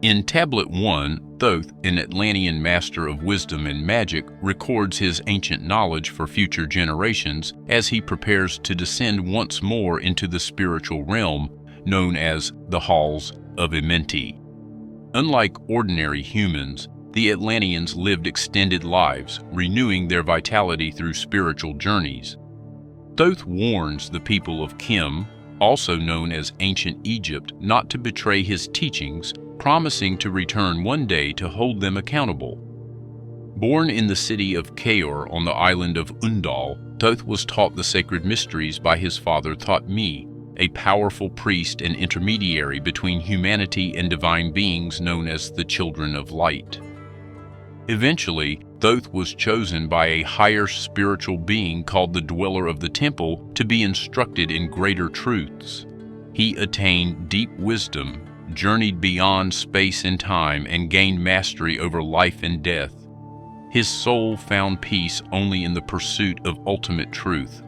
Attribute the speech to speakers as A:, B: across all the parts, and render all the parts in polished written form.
A: In Tablet 1, Thoth, an Atlantean master of wisdom and magic, records his ancient knowledge for future generations as he prepares to descend once more into the spiritual realm known as the Halls of Amenti. Unlike ordinary humans, the Atlanteans lived extended lives, renewing their vitality through spiritual journeys. Thoth warns the people of Kim, also known as ancient Egypt, not to betray his teachings, promising to return one day to hold them accountable. Born in the city of Kaor on the island of Unal, Thoth was taught the sacred mysteries by his father Thoth, a powerful priest and intermediary between humanity and divine beings known as the Children of Light. Eventually, Thoth was chosen by a higher spiritual being called the Dweller of the Temple to be instructed in greater truths. He attained deep wisdom, journeyed beyond space and time, and gained mastery over life and death. His soul found peace only in the pursuit of ultimate truth.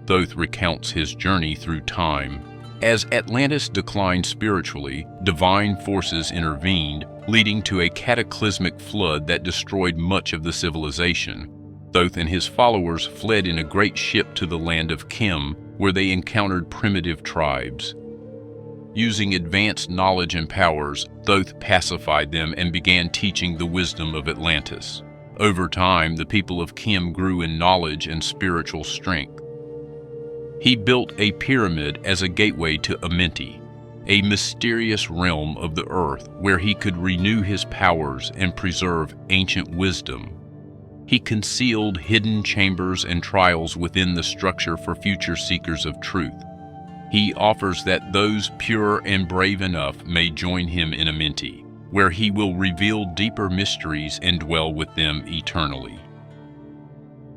A: Thoth recounts his journey through time. As Atlantis declined spiritually, divine forces intervened, leading to a cataclysmic flood that destroyed much of the civilization. Thoth and his followers fled in a great ship to the land of Kim, where they encountered primitive tribes. Using advanced knowledge and powers, Thoth pacified them and began teaching the wisdom of Atlantis. Over time, the people of Kim grew in knowledge and spiritual strength. He built a pyramid as a gateway to Amenti, a mysterious realm of the earth where he could renew his powers and preserve ancient wisdom. He concealed hidden chambers and trials within the structure for future seekers of truth. He offers that those pure and brave enough may join him in Amenti, where he will reveal deeper mysteries and dwell with them eternally.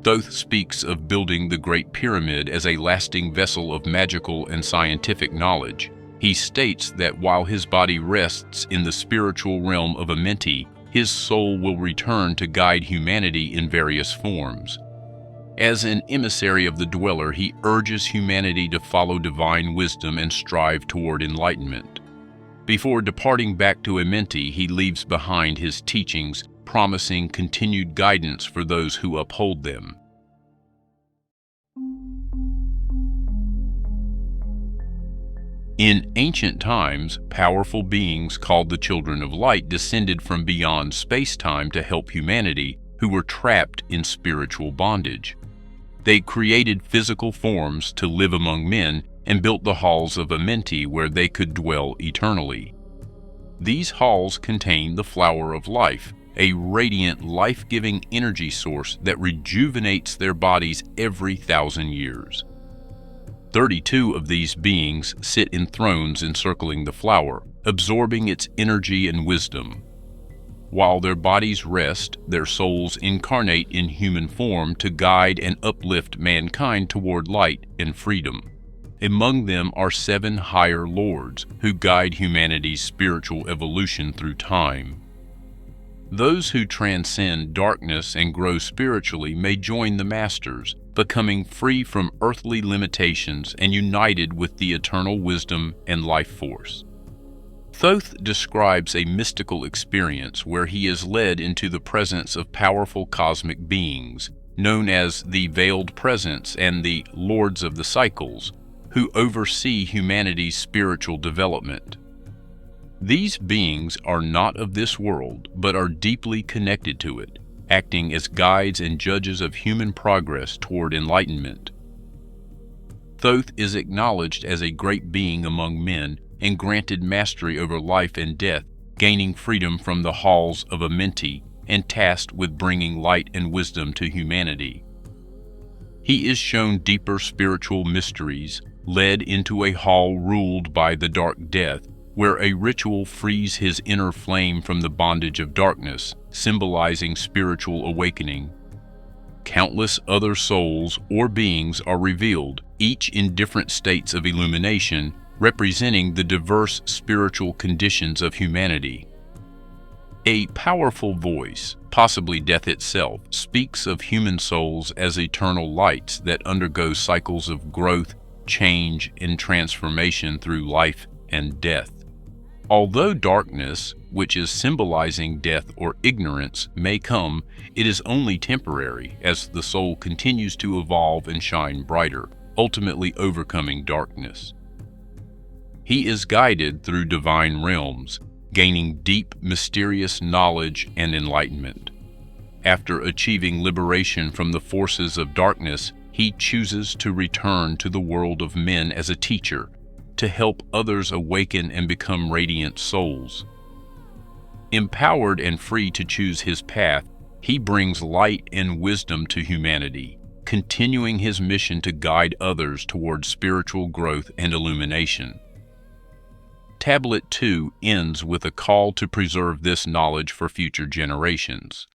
A: Thoth speaks of building the Great Pyramid as a lasting vessel of magical and scientific knowledge. He states that while his body rests in the spiritual realm of Amenti, his soul will return to guide humanity in various forms. As an emissary of the Dweller, he urges humanity to follow divine wisdom and strive toward enlightenment. Before departing back to Amenti, he leaves behind his teachings, promising continued guidance for those who uphold them. In ancient times, powerful beings called the Children of Light descended from beyond space-time to help humanity who were trapped in spiritual bondage. They created physical forms to live among men and built the halls of Amenti where they could dwell eternally. These halls contain the flower of life, a radiant, life-giving energy source that rejuvenates their bodies every 1,000 years. 32 of these beings sit in thrones encircling the flower, absorbing its energy and wisdom. While their bodies rest, their souls incarnate in human form to guide and uplift mankind toward light and freedom. Among them are 7 higher lords who guide humanity's spiritual evolution through time. Those who transcend darkness and grow spiritually may join the Masters, becoming free from earthly limitations and united with the eternal wisdom and life force. Thoth describes a mystical experience where he is led into the presence of powerful cosmic beings, known as the Veiled Presence and the Lords of the Cycles, who oversee humanity's spiritual development. These beings are not of this world, but are deeply connected to it, acting as guides and judges of human progress toward enlightenment. Thoth is acknowledged as a great being among men and granted mastery over life and death, gaining freedom from the halls of Amenti and tasked with bringing light and wisdom to humanity. He is shown deeper spiritual mysteries, led into a hall ruled by the Dark Death, where a ritual frees his inner flame from the bondage of darkness, symbolizing spiritual awakening. Countless other souls or beings are revealed, each in different states of illumination, representing the diverse spiritual conditions of humanity. A powerful voice, possibly death itself, speaks of human souls as eternal lights that undergo cycles of growth, change, and transformation through life and death. Although darkness, which is symbolizing death or ignorance, may come, it is only temporary as the soul continues to evolve and shine brighter, ultimately overcoming darkness. He is guided through divine realms, gaining deep, mysterious knowledge and enlightenment. After achieving liberation from the forces of darkness, he chooses to return to the world of men as a teacher, to help others awaken and become radiant souls. Empowered and free to choose his path, he brings light and wisdom to humanity, continuing his mission to guide others toward spiritual growth and illumination. Tablet 2 ends with a call to preserve this knowledge for future generations.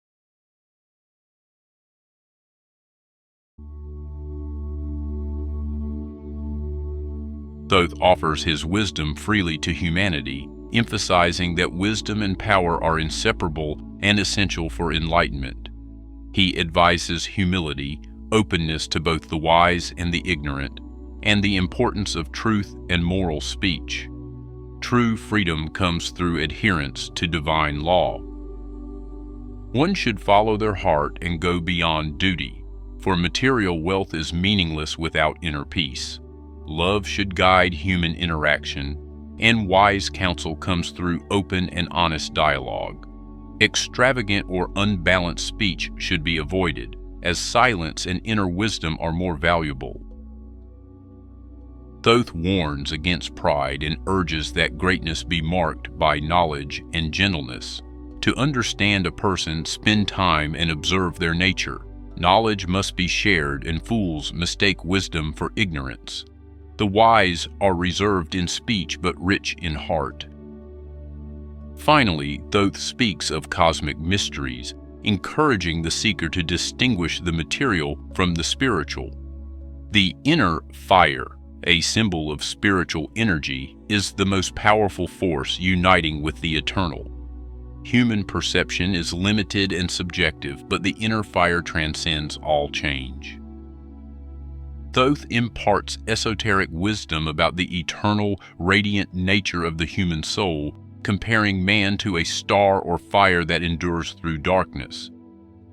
A: Thoth offers his wisdom freely to humanity, emphasizing that wisdom and power are inseparable and essential for enlightenment. He advises humility, openness to both the wise and the ignorant, and the importance of truth and moral speech. True freedom comes through adherence to divine law. One should follow their heart and go beyond duty, for material wealth is meaningless without inner peace. Love should guide human interaction, and wise counsel comes through open and honest dialogue. Extravagant or unbalanced speech should be avoided, as silence and inner wisdom are more valuable. Thoth warns against pride and urges that greatness be marked by knowledge and gentleness. To understand a person, spend time and observe their nature. Knowledge must be shared, and fools mistake wisdom for ignorance. The wise are reserved in speech but rich in heart. Finally, Thoth speaks of cosmic mysteries, encouraging the seeker to distinguish the material from the spiritual. The inner fire, a symbol of spiritual energy, is the most powerful force uniting with the eternal. Human perception is limited and subjective, but the inner fire transcends all change. Thoth imparts esoteric wisdom about the eternal, radiant nature of the human soul, comparing man to a star or fire that endures through darkness.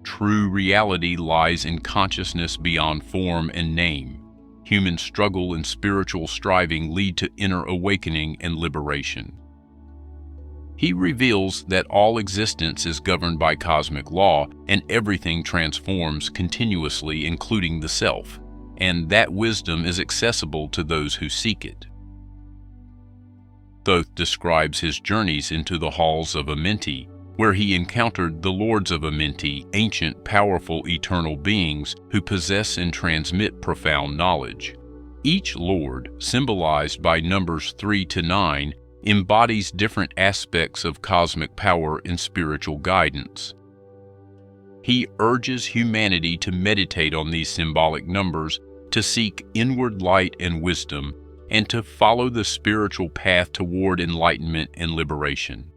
A: True reality lies in consciousness beyond form and name. Human struggle and spiritual striving lead to inner awakening and liberation. He reveals that all existence is governed by cosmic law, and everything transforms continuously, including the self, and that wisdom is accessible to those who seek it. Thoth describes his journeys into the halls of Amenti, where he encountered the lords of Amenti, ancient, powerful, eternal beings who possess and transmit profound knowledge. Each lord, symbolized by numbers 3 to 9, embodies different aspects of cosmic power and spiritual guidance. He urges humanity to meditate on these symbolic numbers, to seek inward light and wisdom, and to follow the spiritual path toward enlightenment and liberation.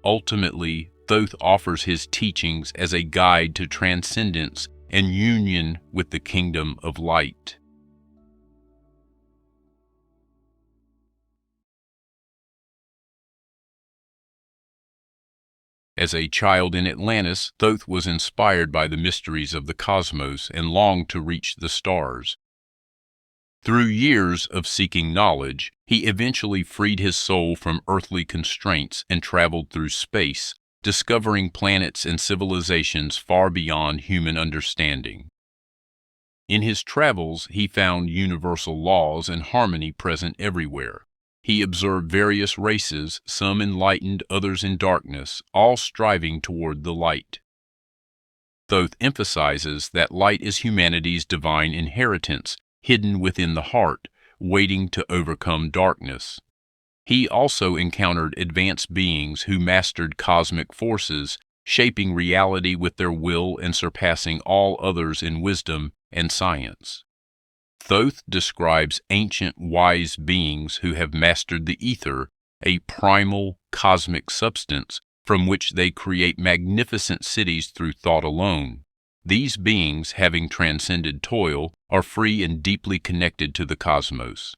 A: Ultimately, Thoth offers his teachings as a guide to transcendence and union with the kingdom of light. As a child in Atlantis, Thoth was inspired by the mysteries of the cosmos and longed to reach the stars. Through years of seeking knowledge, he eventually freed his soul from earthly constraints and traveled through space, discovering planets and civilizations far beyond human understanding. In his travels, he found universal laws and harmony present everywhere. He observed various races, some enlightened, others in darkness, all striving toward the light. Thoth emphasizes that light is humanity's divine inheritance, hidden within the heart, waiting to overcome darkness. He also encountered advanced beings who mastered cosmic forces, shaping reality with their will and surpassing all others in wisdom and science. Thoth describes ancient wise beings who have mastered the ether, a primal cosmic substance from which they create magnificent cities through thought alone. These beings, having transcended toil, are free and deeply connected to the cosmos.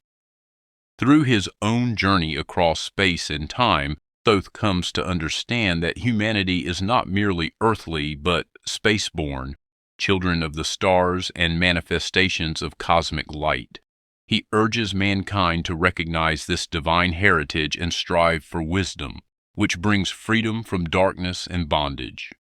A: Through his own journey across space and time, Thoth comes to understand that humanity is not merely earthly but spaceborne, children of the stars and manifestations of cosmic light. He urges mankind to recognize this divine heritage and strive for wisdom, which brings freedom from darkness and bondage.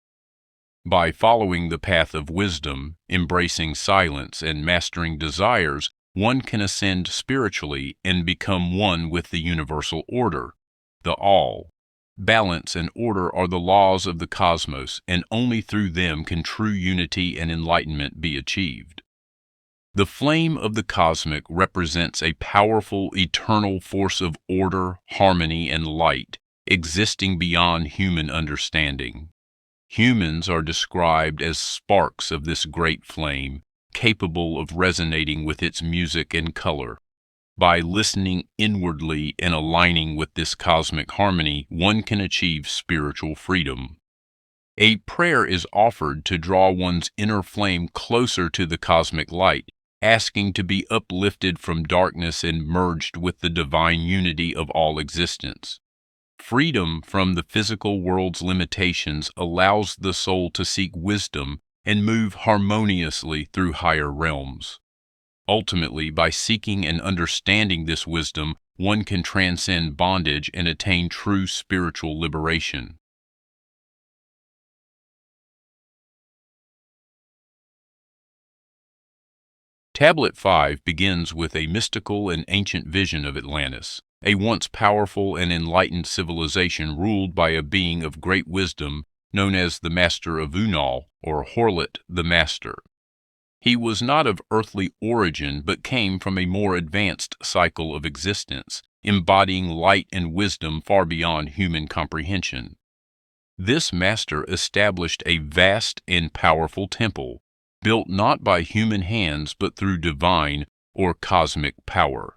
A: By following the path of wisdom, embracing silence, and mastering desires, one can ascend spiritually and become one with the universal order, the All. Balance and order are the laws of the cosmos, and only through them can true unity and enlightenment be achieved. The flame of the cosmic represents a powerful, eternal force of order, harmony, and light, existing beyond human understanding. Humans are described as sparks of this great flame, capable of resonating with its music and color. By listening inwardly and aligning with this cosmic harmony, one can achieve spiritual freedom. A prayer is offered to draw one's inner flame closer to the cosmic light, asking to be uplifted from darkness and merged with the divine unity of all existence. Freedom from the physical world's limitations allows the soul to seek wisdom and move harmoniously through higher realms. Ultimately, by seeking and understanding this wisdom, one can transcend bondage and attain true spiritual liberation. Tablet 5 begins with a mystical and ancient vision of Atlantis, a once powerful and enlightened civilization ruled by a being of great wisdom known as the Master of Unal, or Horlet the Master. He was not of earthly origin, but came from a more advanced cycle of existence, embodying light and wisdom far beyond human comprehension. This master established a vast and powerful temple, built not by human hands but through divine or cosmic power.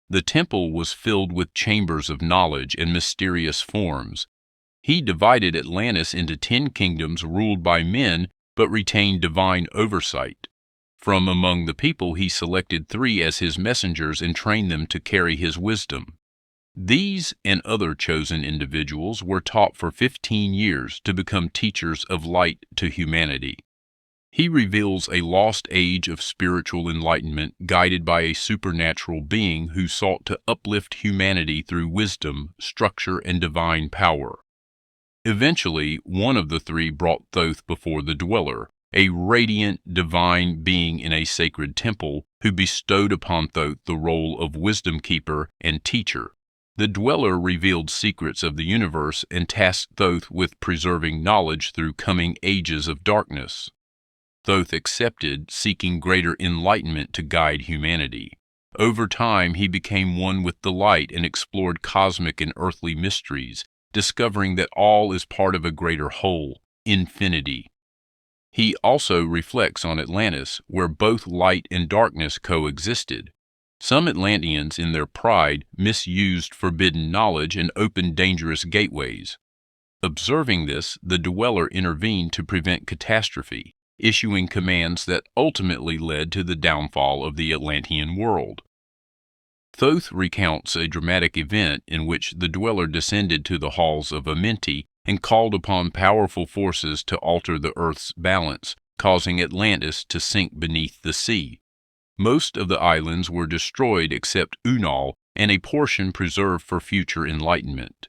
A: The temple was filled with chambers of knowledge and mysterious forms. He divided Atlantis into 10 kingdoms ruled by men but retained divine oversight. From among the people he selected 3 as his messengers and trained them to carry his wisdom. These and other chosen individuals were taught for 15 years to become teachers of light to humanity. He reveals a lost age of spiritual enlightenment guided by a supernatural being who sought to uplift humanity through wisdom, structure, and divine power. Eventually, one of the 3 brought Thoth before the Dweller, a radiant, divine being in a sacred temple, who bestowed upon Thoth the role of wisdom keeper and teacher. The Dweller revealed secrets of the universe and tasked Thoth with preserving knowledge through coming ages of darkness. Thoth accepted, seeking greater enlightenment to guide humanity. Over time, he became one with the light and explored cosmic and earthly mysteries, discovering that all is part of a greater whole, infinity. He also reflects on Atlantis, where both light and darkness coexisted. Some Atlanteans, in their pride, misused forbidden knowledge and opened dangerous gateways. Observing this, the Dweller intervened to prevent catastrophe, issuing commands that ultimately led to the downfall of the Atlantean world. Thoth recounts a dramatic event in which the Dweller descended to the halls of Amenti and called upon powerful forces to alter the Earth's balance, causing Atlantis to sink beneath the sea. Most of the islands were destroyed except Unal, and a portion preserved for future enlightenment.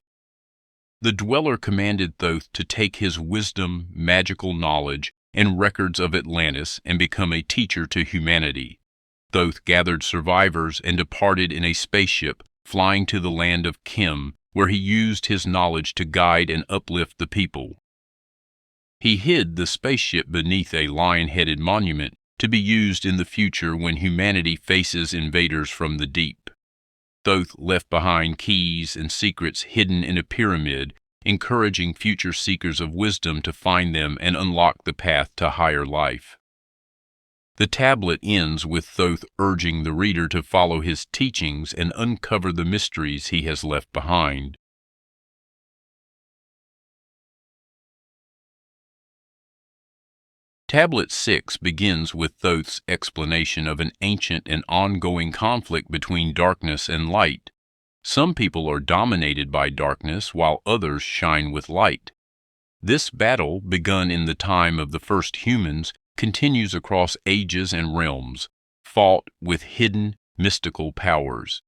A: The Dweller commanded Thoth to take his wisdom, magical knowledge, and records of Atlantis and become a teacher to humanity. Thoth gathered survivors and departed in a spaceship, flying to the land of Kim, where he used his knowledge to guide and uplift the people. He hid the spaceship beneath a lion-headed monument to be used in the future when humanity faces invaders from the deep. Thoth left behind keys and secrets hidden in a pyramid, encouraging future seekers of wisdom to find them and unlock the path to higher life. The tablet ends with Thoth urging the reader to follow his teachings and uncover the mysteries he has left behind. Tablet 6 begins with Thoth's explanation of an ancient and ongoing conflict between darkness and light. Some people are dominated by darkness while others shine with light. This battle, begun in the time of the first humans, continues across ages and realms, fought with hidden, mystical powers.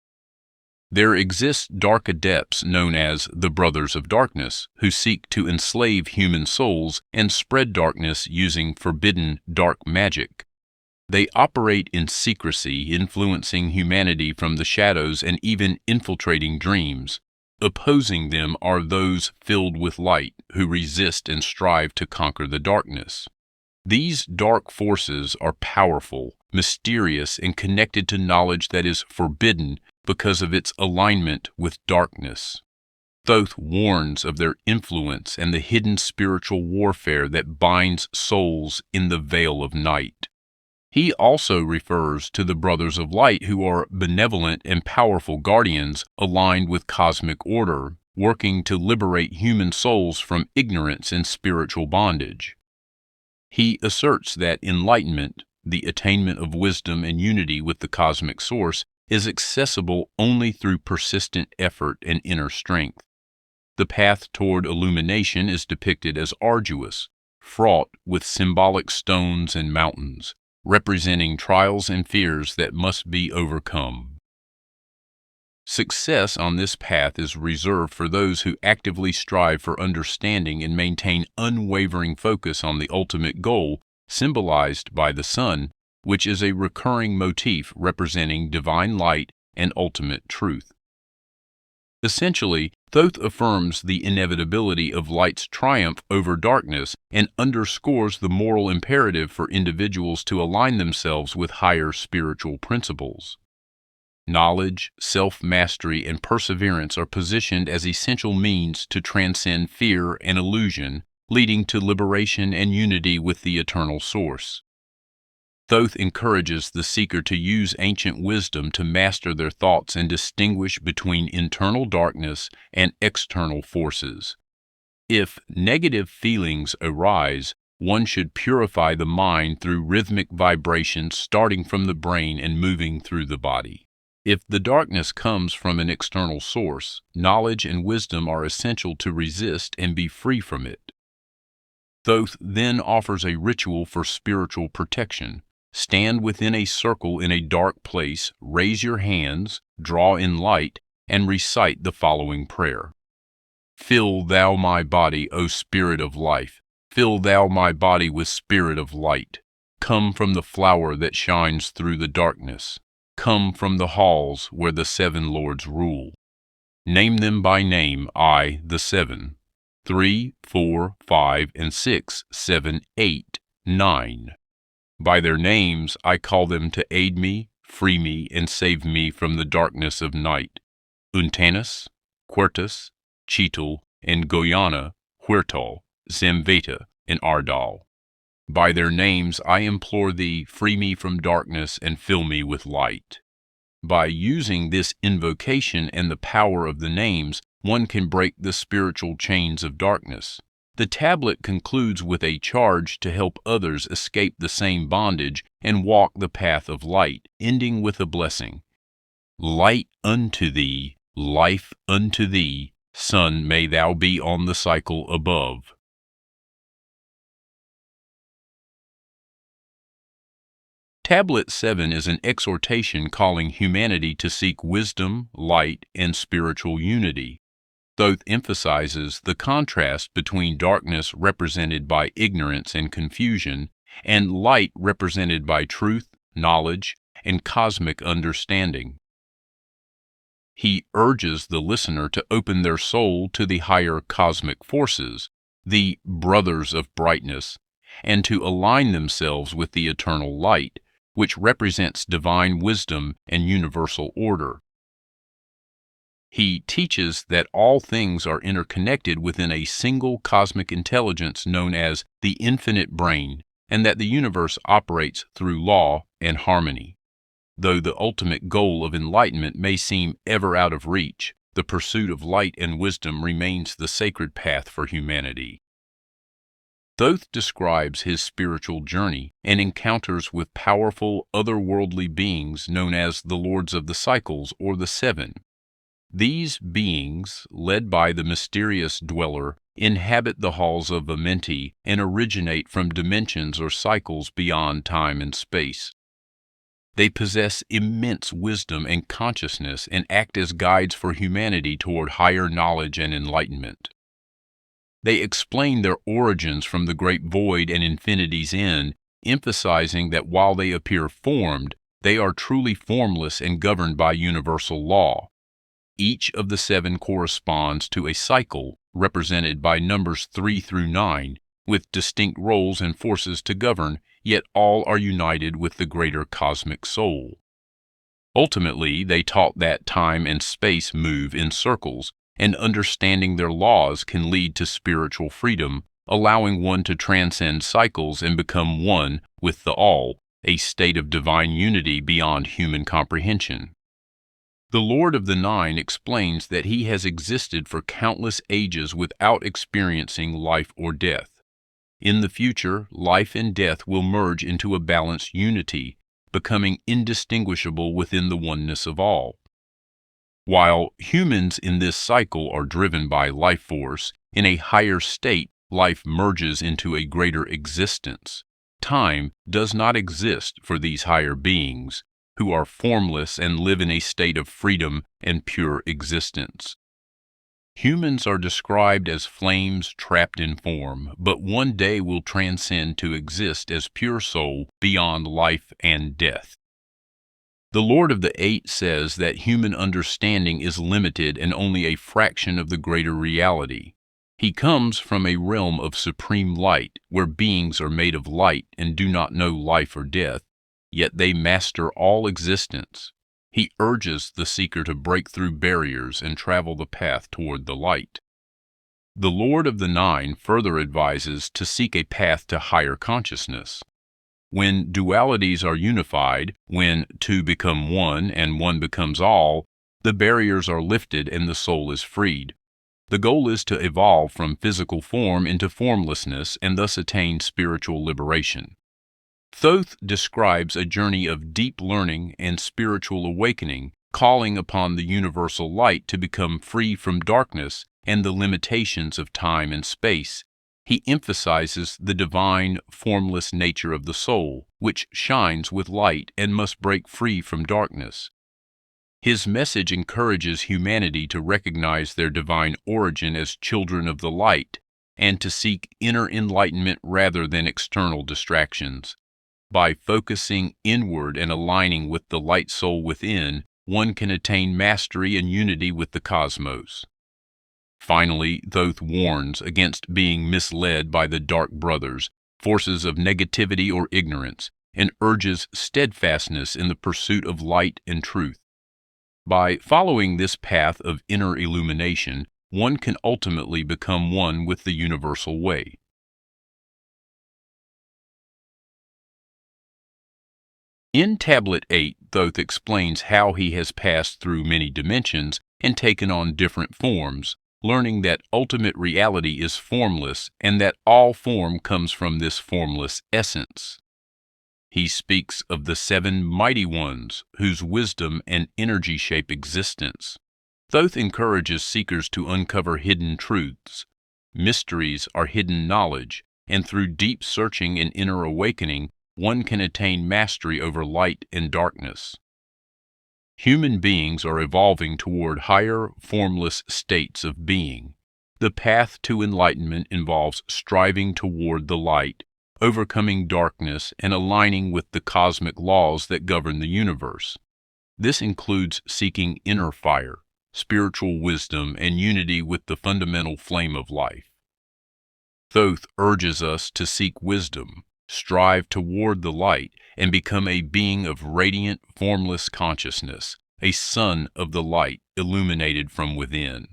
A: There exist dark adepts known as the Brothers of Darkness, who seek to enslave human souls and spread darkness using forbidden dark magic. They operate in secrecy, influencing humanity from the shadows and even infiltrating dreams. Opposing them are those filled with light, who resist and strive to conquer the darkness. These dark forces are powerful, mysterious, and connected to knowledge that is forbidden because of its alignment with darkness. Thoth warns of their influence and the hidden spiritual warfare that binds souls in the veil of night. He also refers to the Brothers of Light, who are benevolent and powerful guardians aligned with cosmic order, working to liberate human souls from ignorance and spiritual bondage. He asserts that enlightenment, the attainment of wisdom and unity with the cosmic source, is accessible only through persistent effort and inner strength. The path toward illumination is depicted as arduous, fraught with symbolic stones and mountains, representing trials and fears that must be overcome. Success on this path is reserved for those who actively strive for understanding and maintain unwavering focus on the ultimate goal, symbolized by the sun, which is a recurring motif representing divine light and ultimate truth. Essentially, Thoth affirms the inevitability of light's triumph over darkness and underscores the moral imperative for individuals to align themselves with higher spiritual principles. Knowledge, self-mastery, and perseverance are positioned as essential means to transcend fear and illusion, leading to liberation and unity with the eternal source. Thoth encourages the seeker to use ancient wisdom to master their thoughts and distinguish between internal darkness and external forces. If negative feelings arise, one should purify the mind through rhythmic vibrations starting from the brain and moving through the body. If the darkness comes from an external source, knowledge and wisdom are essential to resist and be free from it. Thoth then offers a ritual for spiritual protection. Stand within a circle in a dark place, raise your hands, draw in light, and recite the following prayer. Fill thou my body, O Spirit of life. Fill thou my body with spirit of light. Come from the flower that shines through the darkness. Come from the halls where the 7 lords rule. Name them by name, I, the 7. 3, 4, 5, and 6, 7, 8, 9. By their names I call them to aid me, free me, and save me from the darkness of night. Untanus, Quertus, Cheetal, and Goyana, Huertal, Zamveta, and Ardal. By their names I implore thee, free me from darkness and fill me with light. By using this invocation and the power of the names, one can break the spiritual chains of darkness. The tablet concludes with a charge to help others escape the same bondage and walk the path of light, ending with a blessing. Light unto thee, life unto thee, sun may thou be on the cycle above. Tablet 7 is an exhortation calling humanity to seek wisdom, light, and spiritual unity. Thoth emphasizes the contrast between darkness represented by ignorance and confusion, and light represented by truth, knowledge, and cosmic understanding. He urges the listener to open their soul to the higher cosmic forces, the brothers of brightness, and to align themselves with the eternal light, which represents divine wisdom and universal order. He teaches that all things are interconnected within a single cosmic intelligence known as the infinite brain, and that the universe operates through law and harmony. Though the ultimate goal of enlightenment may seem ever out of reach, the pursuit of light and wisdom remains the sacred path for humanity. Thoth describes his spiritual journey and encounters with powerful otherworldly beings known as the Lords of the Cycles or the 7. These beings, led by the mysterious dweller, inhabit the halls of Amenti and originate from dimensions or cycles beyond time and space. They possess immense wisdom and consciousness and act as guides for humanity toward higher knowledge and enlightenment. They explain their origins from the great void and infinity's end, emphasizing that while they appear formed, they are truly formless and governed by universal law. Each of the seven corresponds to a cycle, represented by numbers 3 through 9, with distinct roles and forces to govern, yet all are united with the greater cosmic soul. Ultimately, they taught that time and space move in circles, and understanding their laws can lead to spiritual freedom, allowing one to transcend cycles and become one with the all, a state of divine unity beyond human comprehension. The Lord of the Nine explains that he has existed for countless ages without experiencing life or death. In the future, life and death will merge into a balanced unity, becoming indistinguishable within the oneness of all. While humans in this cycle are driven by life force, in a higher state, life merges into a greater existence. Time does not exist for these higher beings, who are formless and live in a state of freedom and pure existence. Humans are described as flames trapped in form, but one day will transcend to exist as pure soul beyond life and death. The Lord of the Eight says that human understanding is limited and only a fraction of the greater reality. He comes from a realm of supreme light, where beings are made of light and do not know life or death, yet they master all existence. He urges the seeker to break through barriers and travel the path toward the light. The Lord of the Nine further advises to seek a path to higher consciousness. When dualities are unified, when two become one and one becomes all, the barriers are lifted and the soul is freed. The goal is to evolve from physical form into formlessness and thus attain spiritual liberation. Thoth describes a journey of deep learning and spiritual awakening, calling upon the universal light to become free from darkness and the limitations of time and space. He emphasizes the divine, formless nature of the soul, which shines with light and must break free from darkness. His message encourages humanity to recognize their divine origin as children of the light and to seek inner enlightenment rather than external distractions. By focusing inward and aligning with the light soul within, one can attain mastery and unity with the cosmos. Finally, Thoth warns against being misled by the dark brothers, forces of negativity or ignorance, and urges steadfastness in the pursuit of light and truth. By following this path of inner illumination, one can ultimately become one with the universal way. In Tablet 8, Thoth explains how he has passed through many dimensions and taken on different forms, learning that ultimate reality is formless and that all form comes from this formless essence. He speaks of the seven mighty ones whose wisdom and energy shape existence. Thoth encourages seekers to uncover hidden truths. Mysteries are hidden knowledge, and through deep searching and inner awakening, one can attain mastery over light and darkness. Human beings are evolving toward higher, formless states of being. The path to enlightenment involves striving toward the light, overcoming darkness, and aligning with the cosmic laws that govern the universe. This includes seeking inner fire, spiritual wisdom, and unity with the fundamental flame of life. Thoth urges us to seek wisdom, strive toward the light, and become a being of radiant, formless consciousness, a son of the light illuminated from within.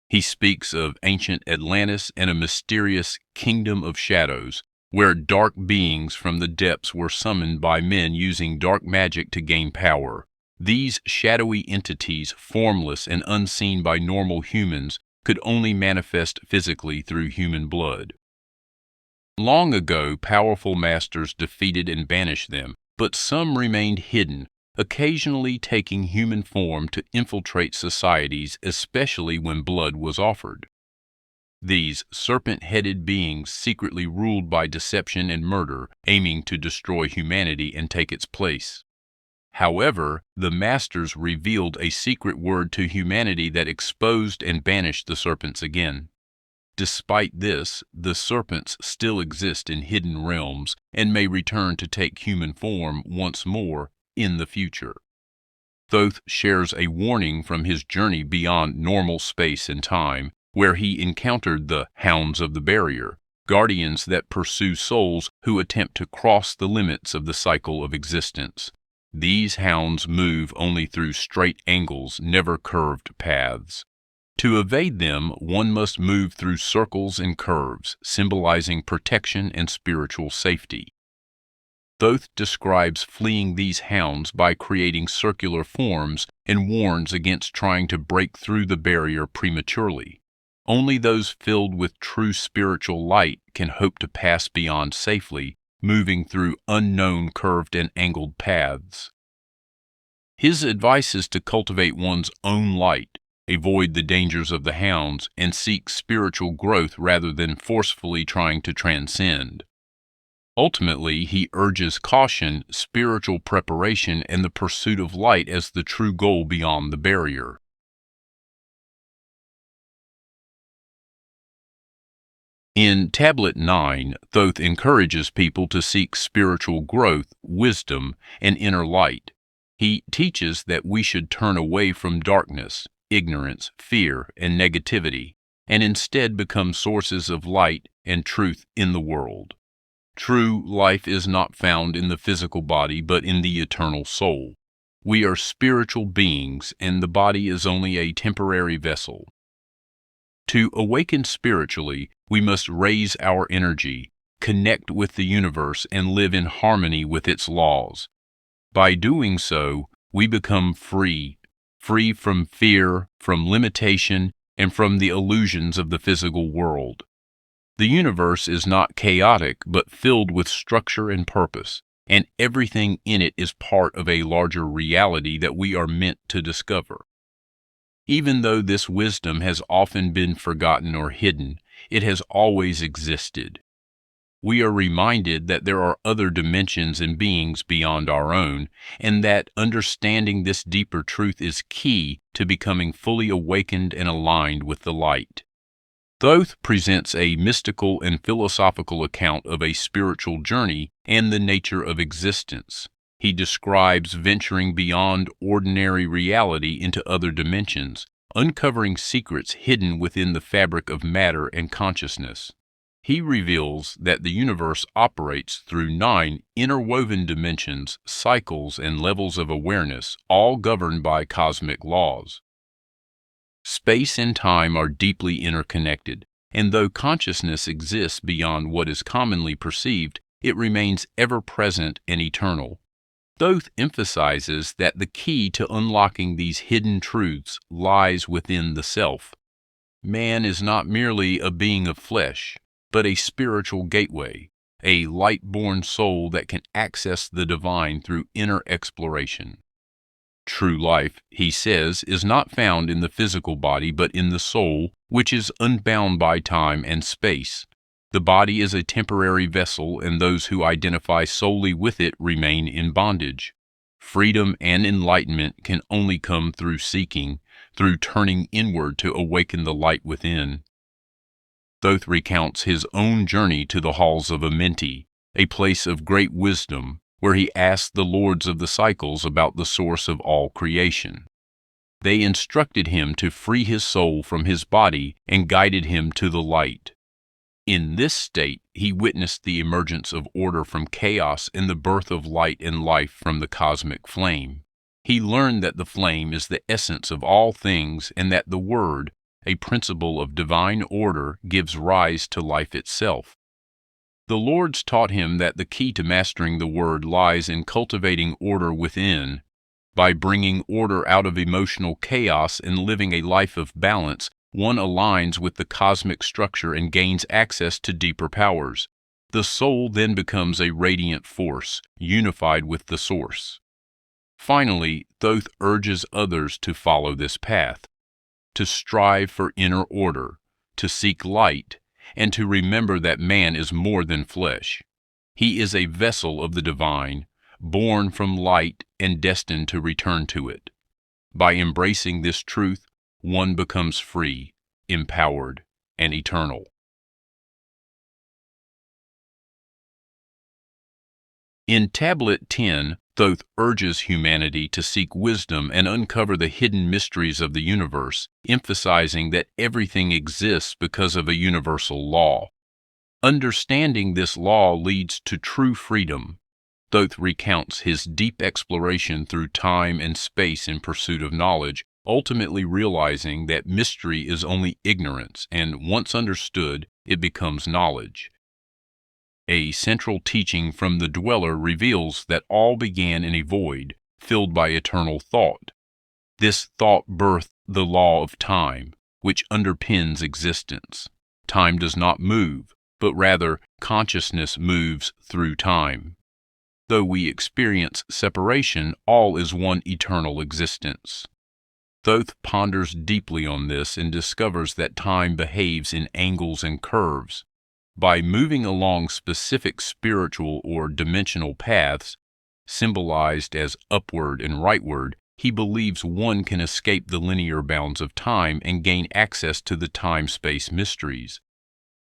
A: He speaks of ancient Atlantis and a mysterious kingdom of shadows, where dark beings from the depths were summoned by men using dark magic to gain power. These shadowy entities, formless and unseen by normal humans, could only manifest physically through human blood. Long ago, powerful masters defeated and banished them, but some remained hidden, occasionally taking human form to infiltrate societies, especially when blood was offered. These serpent-headed beings secretly ruled by deception and murder, aiming to destroy humanity and take its place. However, the masters revealed a secret word to humanity that exposed and banished the serpents again. Despite this, the serpents still exist in hidden realms and may return to take human form once more in the future. Thoth shares a warning from his journey beyond normal space and time, where he encountered the Hounds of the Barrier, guardians that pursue souls who attempt to cross the limits of the cycle of existence. These hounds move only through straight angles, never curved paths. To evade them, one must move through circles and curves, symbolizing protection and spiritual safety. Thoth describes fleeing these hounds by creating circular forms and warns against trying to break through the barrier prematurely. Only those filled with true spiritual light can hope to pass beyond safely, moving through unknown curved and angled paths. His advice is to cultivate one's own light, avoid the dangers of the hounds, and seek spiritual growth rather than forcefully trying to transcend. Ultimately, he urges caution, spiritual preparation, and the pursuit of light as the true goal beyond the barrier. In Tablet 9, Thoth encourages people to seek spiritual growth, wisdom, and inner light. He teaches that we should turn away from darkness, ignorance, fear, and negativity, and instead become sources of light and truth in the world. True life is not found in the physical body, but in the eternal soul. We are spiritual beings, and the body is only a temporary vessel. To awaken spiritually, we must raise our energy, connect with the universe, and live in harmony with its laws. By doing so, we become free from fear, from limitation, and from the illusions of the physical world. The universe is not chaotic, but filled with structure and purpose, and everything in it is part of a larger reality that we are meant to discover. Even though this wisdom has often been forgotten or hidden, it has always existed. We are reminded that there are other dimensions and beings beyond our own, and that understanding this deeper truth is key to becoming fully awakened and aligned with the light. Thoth presents a mystical and philosophical account of a spiritual journey and the nature of existence. He describes venturing beyond ordinary reality into other dimensions, uncovering secrets hidden within the fabric of matter and consciousness. He reveals that the universe operates through 9 interwoven dimensions, cycles, and levels of awareness, all governed by cosmic laws. Space and time are deeply interconnected, and though consciousness exists beyond what is commonly perceived, it remains ever-present and eternal. Thoth emphasizes that the key to unlocking these hidden truths lies within the self. Man is not merely a being of flesh, but a spiritual gateway, a light-born soul that can access the divine through inner exploration. True life, he says, is not found in the physical body but in the soul, which is unbound by time and space. The body is a temporary vessel, and those who identify solely with it remain in bondage. Freedom and enlightenment can only come through seeking, through turning inward to awaken the light within. Thoth recounts his own journey to the halls of Amenti, a place of great wisdom, where he asked the lords of the cycles about the source of all creation. They instructed him to free his soul from his body and guided him to the light. In this state, he witnessed the emergence of order from chaos and the birth of light and life from the cosmic flame. He learned that the flame is the essence of all things and that the Word, a principle of divine order, gives rise to life itself. The Lords taught him that the key to mastering the Word lies in cultivating order within. By bringing order out of emotional chaos and living a life of balance, one aligns with the cosmic structure and gains access to deeper powers. The soul then becomes a radiant force, unified with the Source. Finally, Thoth urges others to follow this path, to strive for inner order, to seek light, and to remember that man is more than flesh. He is a vessel of the divine, born from light and destined to return to it. By embracing this truth, one becomes free, empowered, and eternal. In Tablet 10, Thoth urges humanity to seek wisdom and uncover the hidden mysteries of the universe, emphasizing that everything exists because of a universal law. Understanding this law leads to true freedom. Thoth recounts his deep exploration through time and space in pursuit of knowledge, ultimately realizing that mystery is only ignorance, and once understood, it becomes knowledge. A central teaching from the Dweller reveals that all began in a void, filled by eternal thought. This thought birthed the law of time, which underpins existence. Time does not move, but rather consciousness moves through time. Though we experience separation, all is one eternal existence. Thoth ponders deeply on this and discovers that time behaves in angles and curves. By moving along specific spiritual or dimensional paths, symbolized as upward and rightward, he believes one can escape the linear bounds of time and gain access to the time-space mysteries.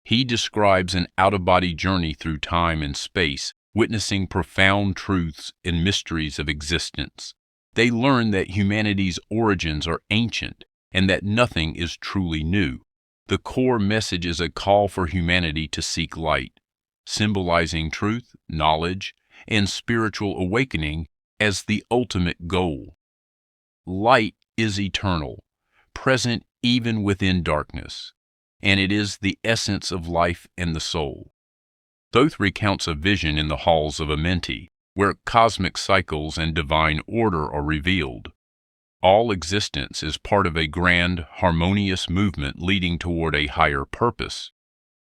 A: He describes an out-of-body journey through time and space, witnessing profound truths and mysteries of existence. They learn that humanity's origins are ancient and that nothing is truly new. The core message is a call for humanity to seek light, symbolizing truth, knowledge, and spiritual awakening as the ultimate goal. Light is eternal, present even within darkness, and it is the essence of life and the soul. Thoth recounts a vision in the halls of Amenti, where cosmic cycles and divine order are revealed. All existence is part of a grand, harmonious movement leading toward a higher purpose.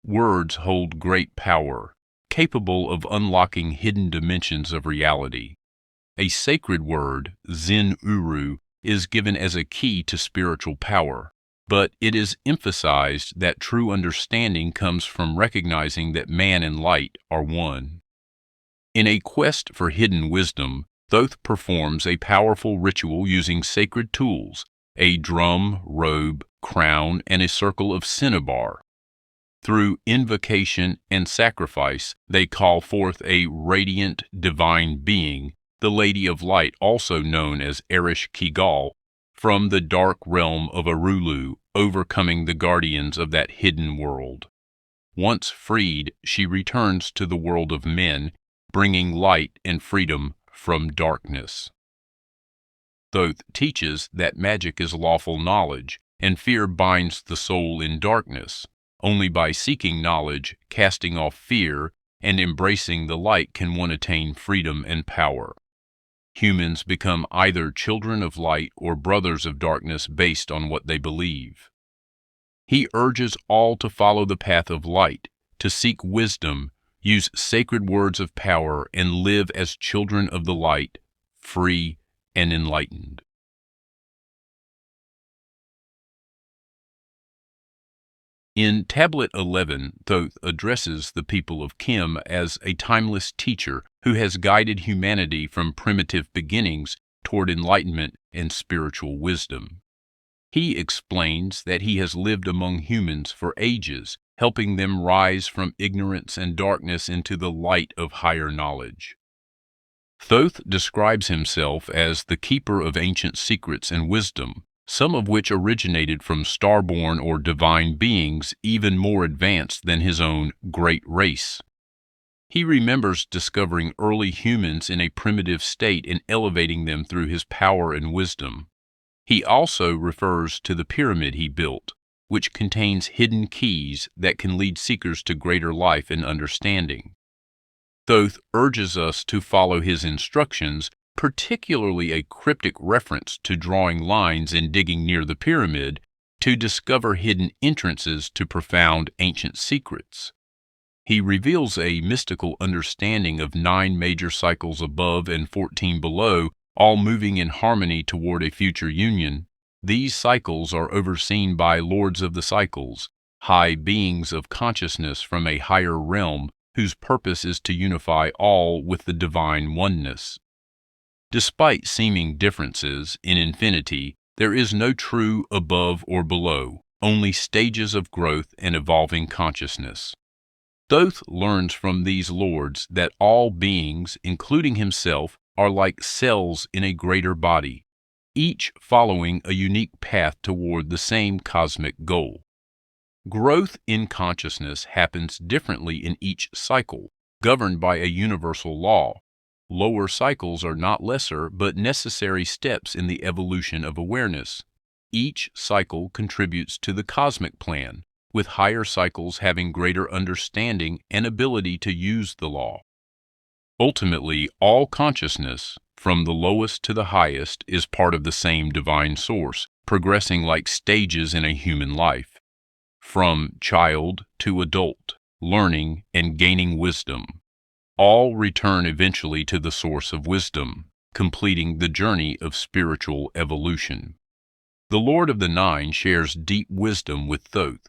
A: Words hold great power, capable of unlocking hidden dimensions of reality. A sacred word, Zin-Uru, is given as a key to spiritual power, but it is emphasized that true understanding comes from recognizing that man and light are one. In a quest for hidden wisdom, Thoth performs a powerful ritual using sacred tools, a drum, robe, crown, and a circle of cinnabar. Through invocation and sacrifice, they call forth a radiant, divine being, the Lady of Light, also known as Erish Kigal, from the dark realm of Arulu, overcoming the guardians of that hidden world. Once freed, she returns to the world of men, bringing light and freedom from darkness. Thoth teaches that magic is lawful knowledge, and fear binds the soul in darkness. Only by seeking knowledge, casting off fear, and embracing the light can one attain freedom and power. Humans become either children of light or brothers of darkness based on what they believe. He urges all to follow the path of light, to seek wisdom, use sacred words of power, and live as children of the light, free and enlightened. In Tablet 11, Thoth addresses the people of Kim as a timeless teacher who has guided humanity from primitive beginnings toward enlightenment and spiritual wisdom. He explains that he has lived among humans for ages, helping them rise from ignorance and darkness into the light of higher knowledge. Thoth describes himself as the keeper of ancient secrets and wisdom, some of which originated from starborn or divine beings even more advanced than his own great race. He remembers discovering early humans in a primitive state and elevating them through his power and wisdom. He also refers to the pyramid he built, which contains hidden keys that can lead seekers to greater life and understanding. Thoth urges us to follow his instructions, particularly a cryptic reference to drawing lines and digging near the pyramid to discover hidden entrances to profound ancient secrets. He reveals a mystical understanding of 9 major cycles above and 14 below all moving in harmony toward a future union. These cycles are overseen by lords of the cycles, high beings of consciousness from a higher realm whose purpose is to unify all with the divine oneness. Despite seeming differences in infinity, there is no true above or below, only stages of growth and evolving consciousness. Thoth learns from these lords that all beings, including himself, are like cells in a greater body, each following a unique path toward the same cosmic goal. Growth in consciousness happens differently in each cycle, governed by a universal law. Lower cycles are not lesser but necessary steps in the evolution of awareness. Each cycle contributes to the cosmic plan, with higher cycles having greater understanding and ability to use the law. Ultimately, all consciousness, from the lowest to the highest, is part of the same divine source, progressing like stages in a human life. From child to adult, learning and gaining wisdom, all return eventually to the source of wisdom, completing the journey of spiritual evolution. The Lord of the Nine shares deep wisdom with Thoth.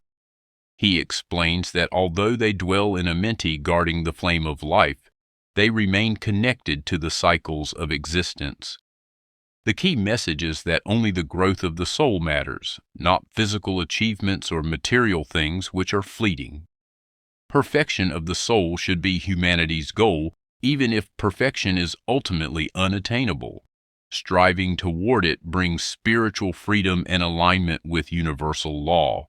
A: He explains that although they dwell in Amenti guarding the flame of life, they remain connected to the cycles of existence. The key message is that only the growth of the soul matters, not physical achievements or material things which are fleeting. Perfection of the soul should be humanity's goal, even if perfection is ultimately unattainable. Striving toward it brings spiritual freedom and alignment with universal law.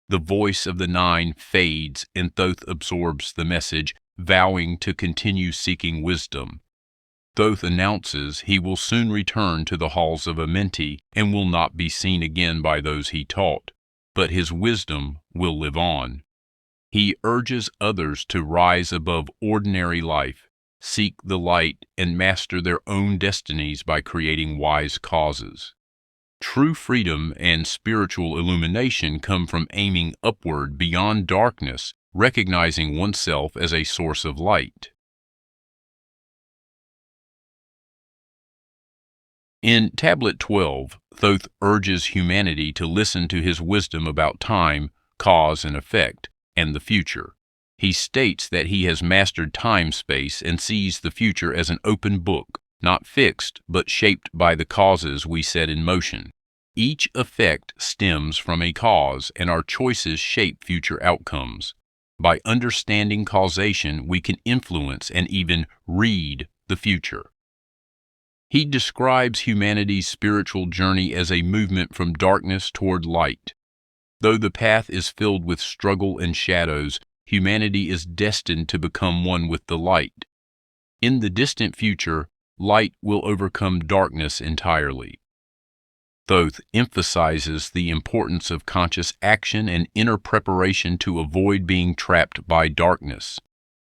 A: The voice of the Nine fades and Thoth absorbs the message, vowing to continue seeking wisdom. Thoth announces he will soon return to the halls of Amenti and will not be seen again by those he taught, but his wisdom will live on. He urges others to rise above ordinary life, seek the light, and master their own destinies by creating wise causes. True freedom and spiritual illumination come from aiming upward beyond darkness, recognizing oneself as a source of light. In Tablet 12, Thoth urges humanity to listen to his wisdom about time, cause and effect, and the future. He states that he has mastered time-space and sees the future as an open book, not fixed, but shaped by the causes we set in motion. Each effect stems from a cause, and our choices shape future outcomes. By understanding causation, we can influence and even read the future. He describes humanity's spiritual journey as a movement from darkness toward light. Though the path is filled with struggle and shadows, humanity is destined to become one with the light. In the distant future, light will overcome darkness entirely. Thoth emphasizes the importance of conscious action and inner preparation to avoid being trapped by darkness.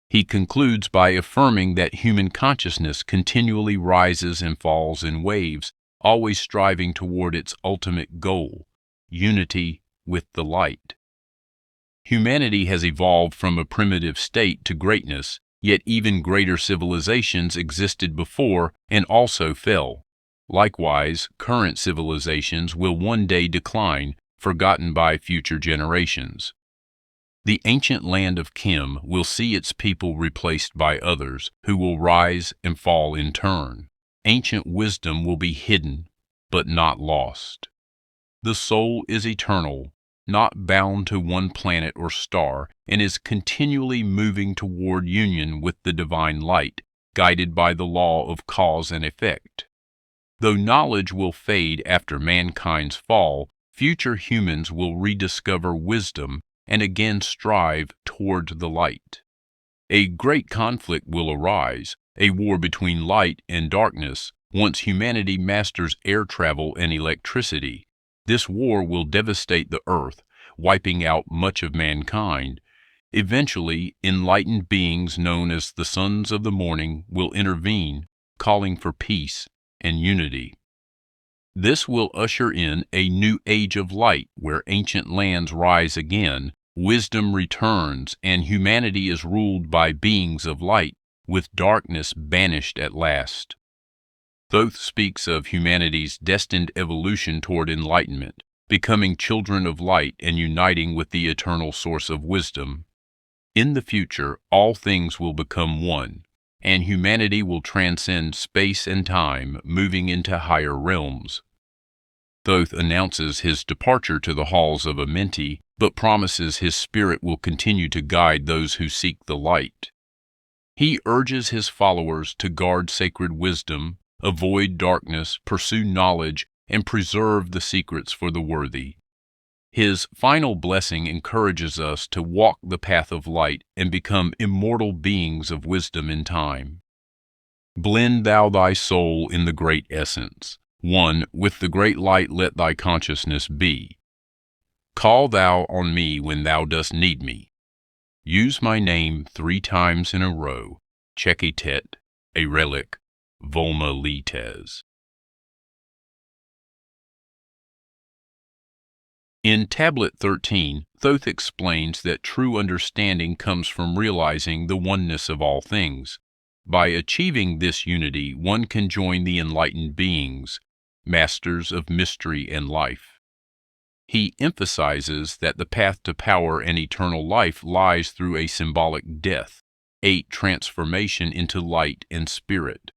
A: He concludes by affirming that human consciousness continually rises and falls in waves, always striving toward its ultimate goal, unity with the light. Humanity has evolved from a primitive state to greatness, yet even greater civilizations existed before and also fell. Likewise, current civilizations will one day decline, forgotten by future generations. The ancient land of Kim will see its people replaced by others, who will rise and fall in turn. Ancient wisdom will be hidden, but not lost. The soul is eternal, not bound to one planet or star, and is continually moving toward union with the divine light, guided by the law of cause and effect. Though knowledge will fade after mankind's fall, future humans will rediscover wisdom and again strive toward the light. A great conflict will arise, a war between light and darkness, once humanity masters air travel and electricity. This war will devastate the earth, wiping out much of mankind. Eventually, enlightened beings known as the Sons of the Morning will intervene, calling for peace and unity. This will usher in a new age of light where ancient lands rise again, wisdom returns, and humanity is ruled by beings of light, with darkness banished at last. Thoth speaks of humanity's destined evolution toward enlightenment, becoming children of light and uniting with the eternal source of wisdom. In the future, all things will become one, and humanity will transcend space and time, moving into higher realms. Thoth announces his departure to the halls of Amenti, but promises his spirit will continue to guide those who seek the light. He urges his followers to guard sacred wisdom, avoid darkness, pursue knowledge, and preserve the secrets for the worthy. His final blessing encourages us to walk the path of light and become immortal beings of wisdom in time. Blend thou thy soul in the great essence. 1. With the great light let thy consciousness be. Call thou on me when thou dost need me. Use my name 3 times in a row. Chekitet, a relic, Volma Lites. In Tablet 13, Thoth explains that true understanding comes from realizing the oneness of all things. By achieving this unity, one can join the enlightened beings, masters of mystery and life. He emphasizes that the path to power and eternal life lies through a symbolic death, a transformation into light and spirit.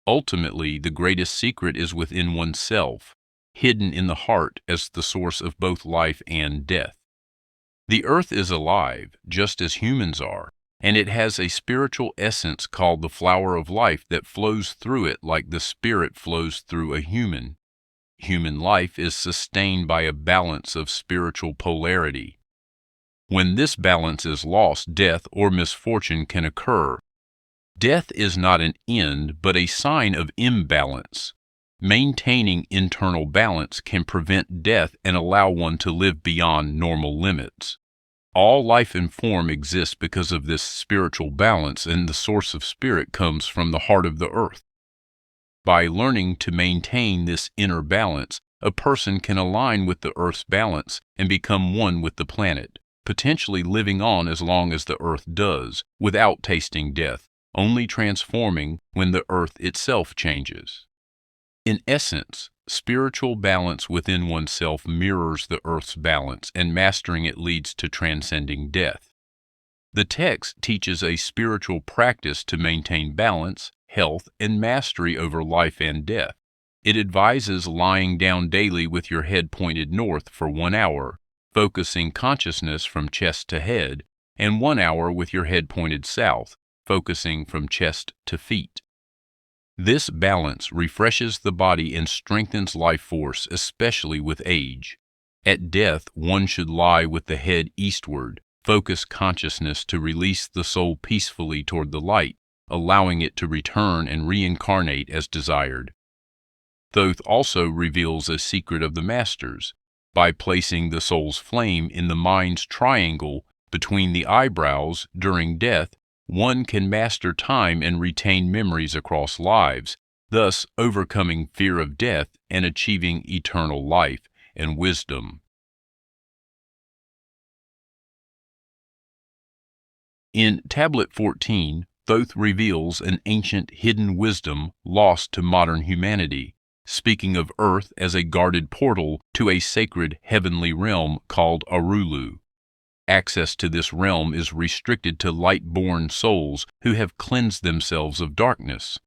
A: Ultimately, the greatest secret is within oneself, hidden in the heart as the source of both life and death. The earth is alive, just as humans are, and it has a spiritual essence called the flower of life that flows through it like the spirit flows through a human. Human life is sustained by a balance of spiritual polarity. When this balance is lost, death or misfortune can occur. Death is not an end, but a sign of imbalance. Maintaining internal balance can prevent death and allow one to live beyond normal limits. All life and form exists because of this spiritual balance, and the source of spirit comes from the heart of the earth. By learning to maintain this inner balance, a person can align with the earth's balance and become one with the planet, potentially living on as long as the earth does, without tasting death, only transforming when the earth itself changes. In essence, spiritual balance within oneself mirrors the earth's balance, and mastering it leads to transcending death. The text teaches a spiritual practice to maintain balance, health, and mastery over life and death. It advises lying down daily with your head pointed north for 1 hour, focusing consciousness from chest to head, and 1 hour with your head pointed south, focusing from chest to feet. This balance refreshes the body and strengthens life force, especially with age. At death, one should lie with the head eastward, focus consciousness to release the soul peacefully toward the light, allowing it to return and reincarnate as desired. Thoth also reveals a secret of the masters. By placing the soul's flame in the mind's triangle between the eyebrows during death, one can master time and retain memories across lives, thus overcoming fear of death and achieving eternal life and wisdom. In Tablet 14, Thoth reveals an ancient hidden wisdom lost to modern humanity, speaking of Earth as a guarded portal to a sacred heavenly realm called Arulu. Access to this realm is restricted to light-born souls who have cleansed themselves of darkness.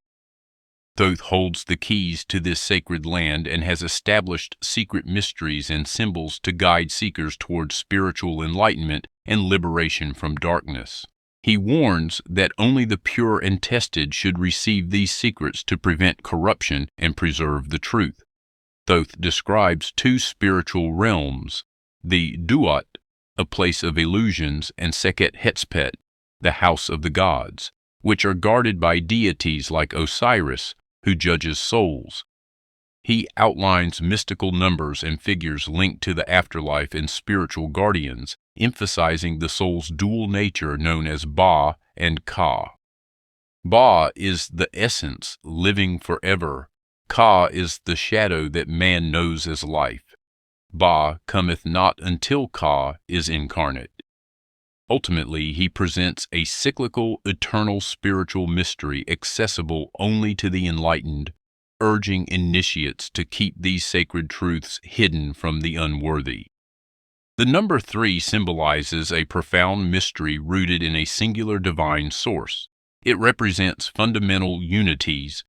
A: Thoth holds the keys to this sacred land and has established secret mysteries and symbols to guide seekers toward spiritual enlightenment and liberation from darkness. He warns that only the pure and tested should receive these secrets to prevent corruption and preserve the truth. Thoth describes 2 spiritual realms, the Duat, a place of illusions, and Seket Hetspet, the house of the gods, which are guarded by deities like Osiris, who judges souls. He outlines mystical numbers and figures linked to the afterlife and spiritual guardians, emphasizing the soul's dual nature known as Ba and Ka. Ba is the essence, living forever. Ka is the shadow that man knows as life. Ba cometh not until Ka is incarnate. Ultimately, he presents a cyclical, eternal spiritual mystery accessible only to the enlightened, urging initiates to keep these sacred truths hidden from the unworthy. The number 3 symbolizes a profound mystery rooted in a singular divine source. It represents fundamental unities,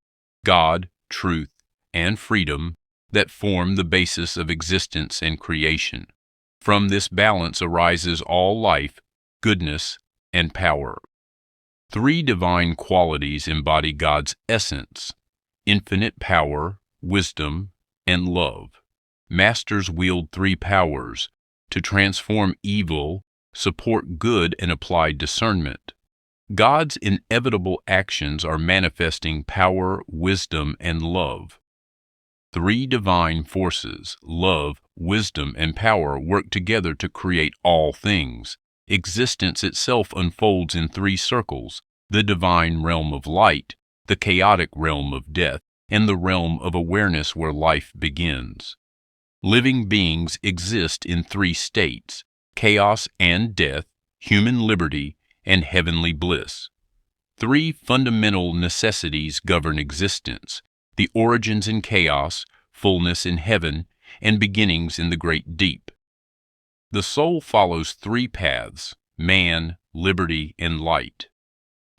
A: God, truth, and freedom, that form the basis of existence and creation. From this balance arises all life, goodness, and power. 3 divine qualities embody God's essence: infinite power, wisdom, and love. Masters wield 3 powers: to transform evil, support good, and apply discernment. God's inevitable actions are manifesting power, wisdom, and love. 3 divine forces, love, wisdom, and power, work together to create all things. Existence itself unfolds in 3 circles: the divine realm of light, the chaotic realm of death, and the realm of awareness where life begins. Living beings exist in 3 states: chaos and death, human liberty, and heavenly bliss. 3 fundamental necessities govern existence: the origins in chaos, fullness in heaven, and beginnings in the great deep. The soul follows 3 paths: man, liberty, and light.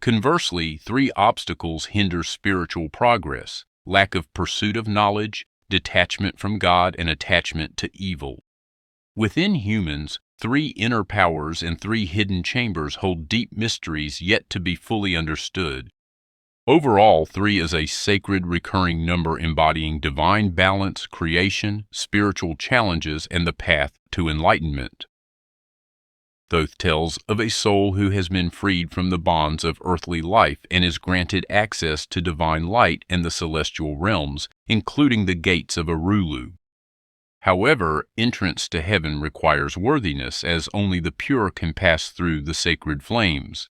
A: Conversely, 3 obstacles hinder spiritual progress: lack of pursuit of knowledge, detachment from God, and attachment to evil. Within humans, 3 inner powers and 3 hidden chambers hold deep mysteries yet to be fully understood. Overall, 3 is a sacred recurring number embodying divine balance, creation, spiritual challenges, and the path to enlightenment. Thoth tells of a soul who has been freed from the bonds of earthly life and is granted access to divine light and the celestial realms, including the gates of Arulu. However, entrance to heaven requires worthiness, as only the pure can pass through the sacred flames.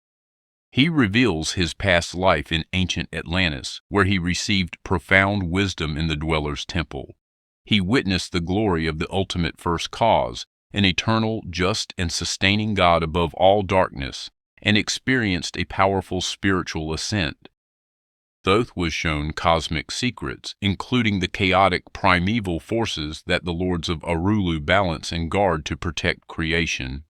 A: He reveals his past life in ancient Atlantis, where he received profound wisdom in the Dweller's Temple. He witnessed the glory of the ultimate first cause, an eternal, just, and sustaining God above all darkness, and experienced a powerful spiritual ascent. Thoth was shown cosmic secrets, including the chaotic primeval forces that the lords of Arulu balance and guard to protect creation.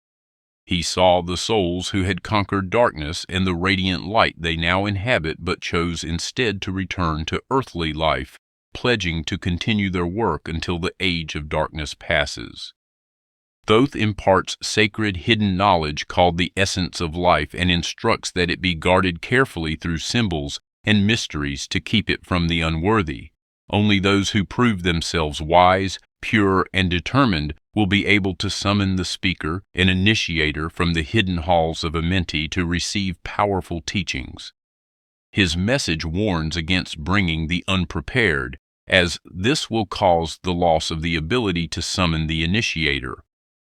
A: He saw the souls who had conquered darkness and the radiant light they now inhabit, but chose instead to return to earthly life, pledging to continue their work until the age of darkness passes. Thoth imparts sacred hidden knowledge called the essence of life and instructs that it be guarded carefully through symbols and mysteries to keep it from the unworthy. Only those who prove themselves wise, pure, and determined will be able to summon the speaker, an initiator from the hidden halls of Amenti, to receive powerful teachings. His message warns against bringing the unprepared, as this will cause the loss of the ability to summon the initiator.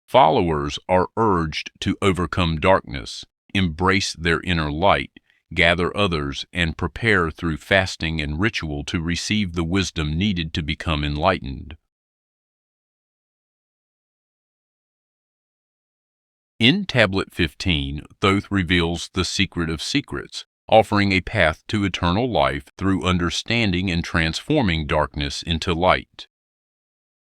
A: Followers are urged to overcome darkness, embrace their inner light, gather others, and prepare through fasting and ritual to receive the wisdom needed to become enlightened. In Tablet 15, Thoth reveals the secret of secrets, offering a path to eternal life through understanding and transforming darkness into light.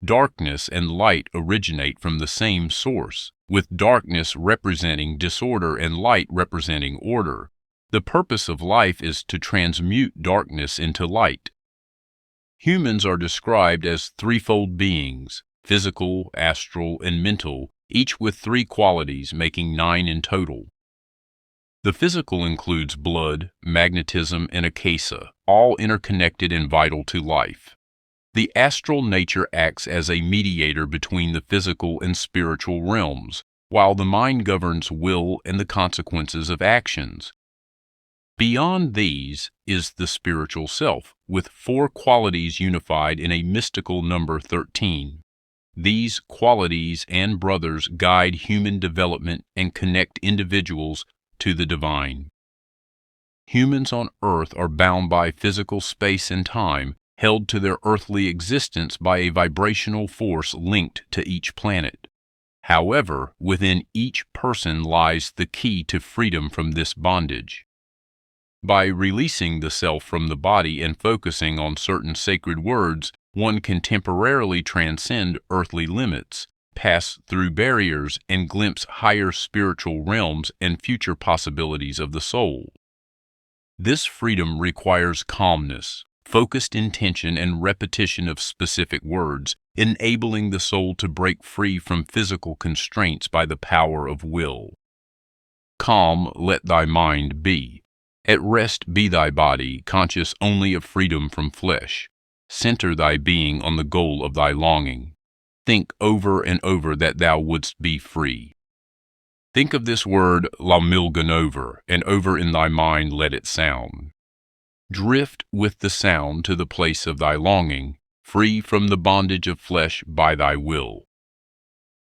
A: Darkness and light originate from the same source, with darkness representing disorder and light representing order. The purpose of life is to transmute darkness into light. Humans are described as threefold beings: physical, astral, and mental, each with 3 qualities, making 9 in total. The physical includes blood, magnetism, and akasa, all interconnected and vital to life. The astral nature acts as a mediator between the physical and spiritual realms, while the mind governs will and the consequences of actions. Beyond these is the spiritual self, with 4 qualities unified in a mystical number 13. These qualities and brothers guide human development and connect individuals to the divine. Humans on earth are bound by physical space and time, held to their earthly existence by a vibrational force linked to each planet. However, within each person lies the key to freedom from this bondage. By releasing the self from the body and focusing on certain sacred words, one can temporarily transcend earthly limits, pass through barriers, and glimpse higher spiritual realms and future possibilities of the soul. This freedom requires calmness, focused intention, and repetition of specific words, enabling the soul to break free from physical constraints by the power of will. Calm, let thy mind be. At rest be thy body, conscious only of freedom from flesh. Center thy being on the goal of thy longing. Think over and over that thou wouldst be free. Think of this word lamilganover, and over in thy mind let it sound. Drift with the sound to the place of thy longing, free from the bondage of flesh by thy will.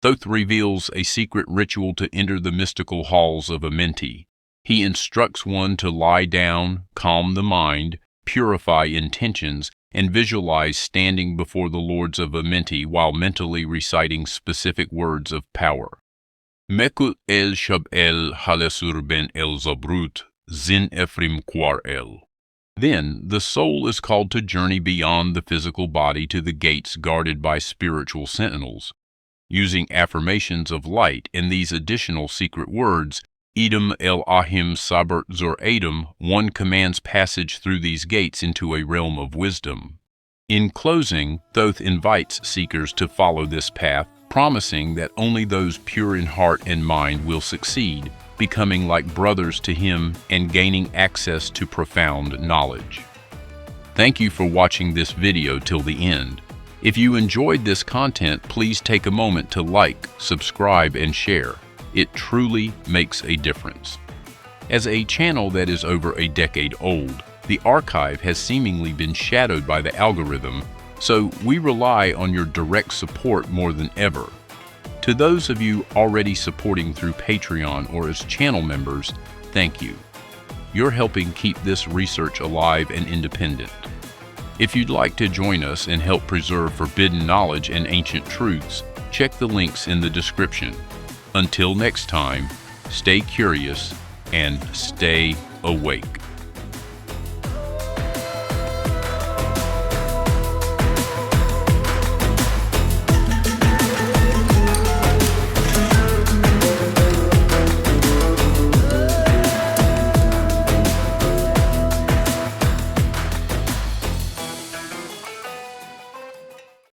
A: Thoth reveals a secret ritual to enter the mystical halls of Amenti. He instructs one to lie down, calm the mind, purify intentions, and visualize standing before the lords of Amenti while mentally reciting specific words of power. Mekut el shab el halesur ben el zabrut, zin efrim quar el. Then the soul is called to journey beyond the physical body to the gates guarded by spiritual sentinels. Using affirmations of light and these additional secret words, Edom el ahim sabert zur Edom, one commands passage through these gates into a realm of wisdom. In closing, Thoth invites seekers to follow this path, promising that only those pure in heart and mind will succeed, becoming like brothers to him and gaining access to profound knowledge. Thank you for watching this video till the end. If you enjoyed this content, please take a moment to like, subscribe, and share. It truly makes a difference. As a channel that is over a decade old, the archive has seemingly been shadowed by the algorithm, so we rely on your direct support more than ever. To those of you already supporting through Patreon or as channel members, thank you. You're helping keep this research alive and independent. If you'd like to join us and help preserve forbidden knowledge and ancient truths, check the links in the description. Until next time, stay curious and stay awake.